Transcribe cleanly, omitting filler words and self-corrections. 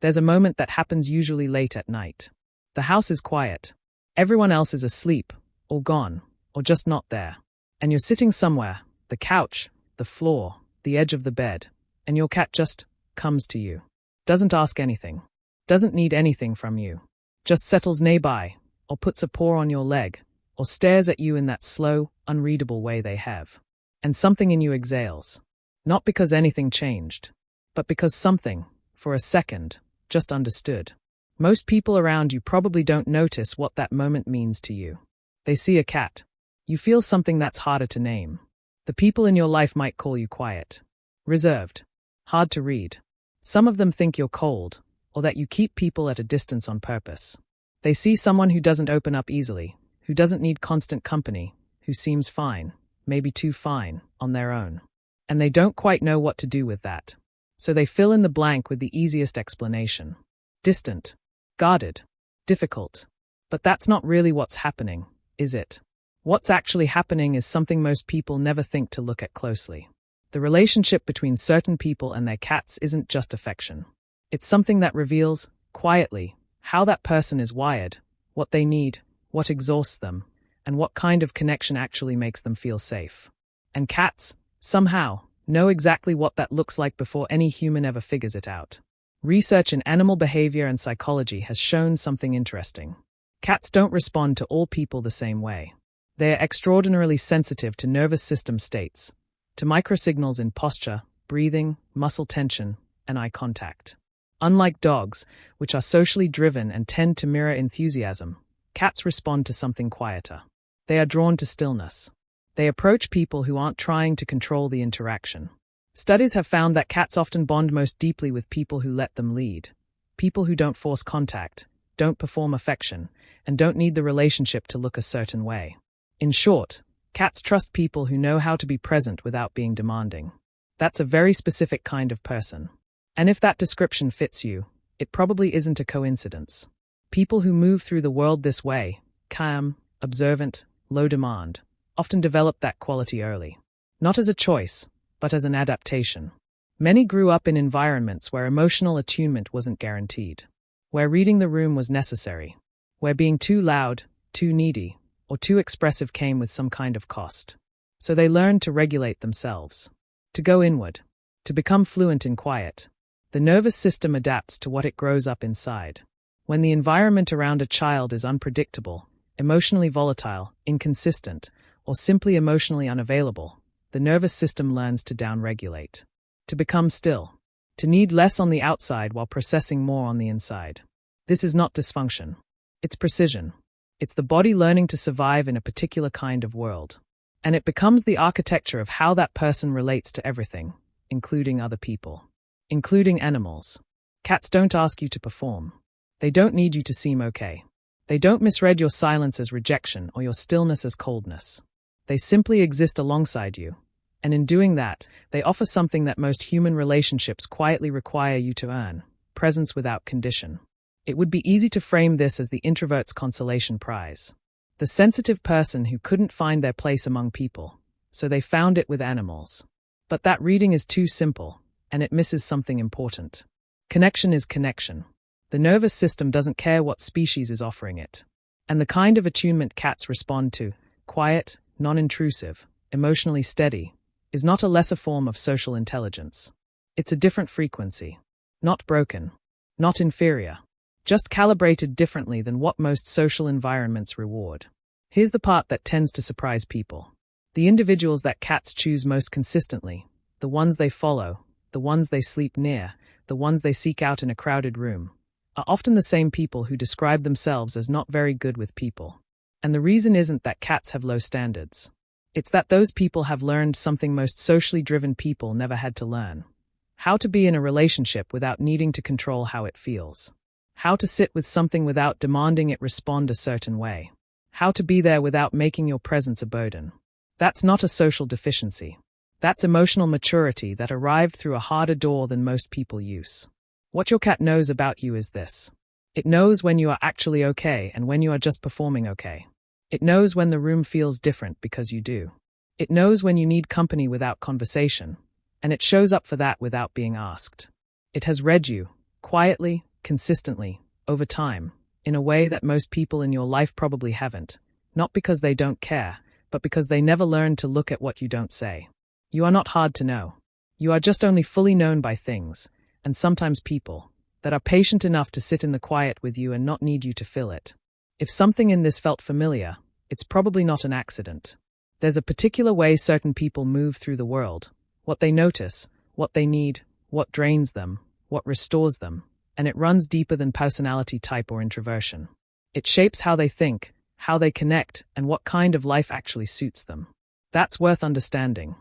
There's a moment that happens usually late at night. The house is quiet. Everyone else is asleep, or gone, or just not there. And you're sitting somewhere, the couch, the floor, the edge of the bed, and your cat just comes to you. Doesn't ask anything. Doesn't need anything from you. Just settles nearby, or puts a paw on your leg, or stares at you in that slow, unreadable way they have. And something in you exhales. Not because anything changed, but because something, for a second, just understood. Most people around you probably don't notice what that moment means to you. They see a cat. You feel something that's harder to name. The people in your life might call you quiet, reserved, hard to read. Some of them think you're cold, or that you keep people at a distance on purpose. They see someone who doesn't open up easily, who doesn't need constant company, who seems fine, maybe too fine, on their own. And they don't quite know what to do with that. So they fill in the blank with the easiest explanation. Distant, guarded, difficult. But that's not really what's happening, is it? What's actually happening is something most people never think to look at closely. The relationship between certain people and their cats isn't just affection. It's something that reveals, quietly, how that person is wired, what they need, what exhausts them, and what kind of connection actually makes them feel safe. And cats, somehow, know exactly what that looks like before any human ever figures it out. Research in animal behavior and psychology has shown something interesting. Cats don't respond to all people the same way. They are extraordinarily sensitive to nervous system states, to microsignals in posture, breathing, muscle tension, and eye contact. Unlike dogs, which are socially driven and tend to mirror enthusiasm, cats respond to something quieter. They are drawn to stillness. They approach people who aren't trying to control the interaction. Studies have found that cats often bond most deeply with people who let them lead, people who don't force contact, don't perform affection, and don't need the relationship to look a certain way. In short, cats trust people who know how to be present without being demanding. That's a very specific kind of person. And if that description fits you, it probably isn't a coincidence. People who move through the world this way, calm, observant, low demand, often develop that quality early. Not as a choice, but as an adaptation. Many grew up in environments where emotional attunement wasn't guaranteed, where reading the room was necessary, where being too loud, too needy, or too expressive came with some kind of cost. So they learned to regulate themselves, to go inward, to become fluent in quiet. The nervous system adapts to what it grows up inside. When the environment around a child is unpredictable, emotionally volatile, inconsistent, or simply emotionally unavailable, the nervous system learns to downregulate, to become still, to need less on the outside while processing more on the inside. This is not dysfunction. It's precision. It's the body learning to survive in a particular kind of world. And it becomes the architecture of how that person relates to everything, including other people, including animals. Cats don't ask you to perform. They don't need you to seem okay. They don't misread your silence as rejection or your stillness as coldness. They simply exist alongside you. And in doing that, they offer something that most human relationships quietly require you to earn: presence without condition. It would be easy to frame this as the introvert's consolation prize. The sensitive person who couldn't find their place among people, so they found it with animals. But that reading is too simple, and it misses something important. Connection is connection. The nervous system doesn't care what species is offering it. And the kind of attunement cats respond to, quiet, non-intrusive, emotionally steady, is not a lesser form of social intelligence. It's a different frequency. Not broken. Not inferior. Just calibrated differently than what most social environments reward. Here's the part that tends to surprise people. The individuals that cats choose most consistently, the ones they follow, the ones they sleep near, the ones they seek out in a crowded room, are often the same people who describe themselves as not very good with people. And the reason isn't that cats have low standards. It's that those people have learned something most socially driven people never had to learn. How to be in a relationship without needing to control how it feels. How to sit with something without demanding it respond a certain way. How to be there without making your presence a burden. That's not a social deficiency. That's emotional maturity that arrived through a harder door than most people use. What your cat knows about you is this. It knows when you are actually okay and when you are just performing okay. It knows when the room feels different because you do. It knows when you need company without conversation, and it shows up for that without being asked. It has read you, quietly, consistently, over time, in a way that most people in your life probably haven't, not because they don't care, but because they never learned to look at what you don't say. You are not hard to know. You are just only fully known by things, and sometimes people, that are patient enough to sit in the quiet with you and not need you to fill it. If something in this felt familiar, it's probably not an accident. There's a particular way certain people move through the world, what they notice, what they need, what drains them, what restores them, and it runs deeper than personality type or introversion. It shapes how they think, how they connect, and what kind of life actually suits them. That's worth understanding.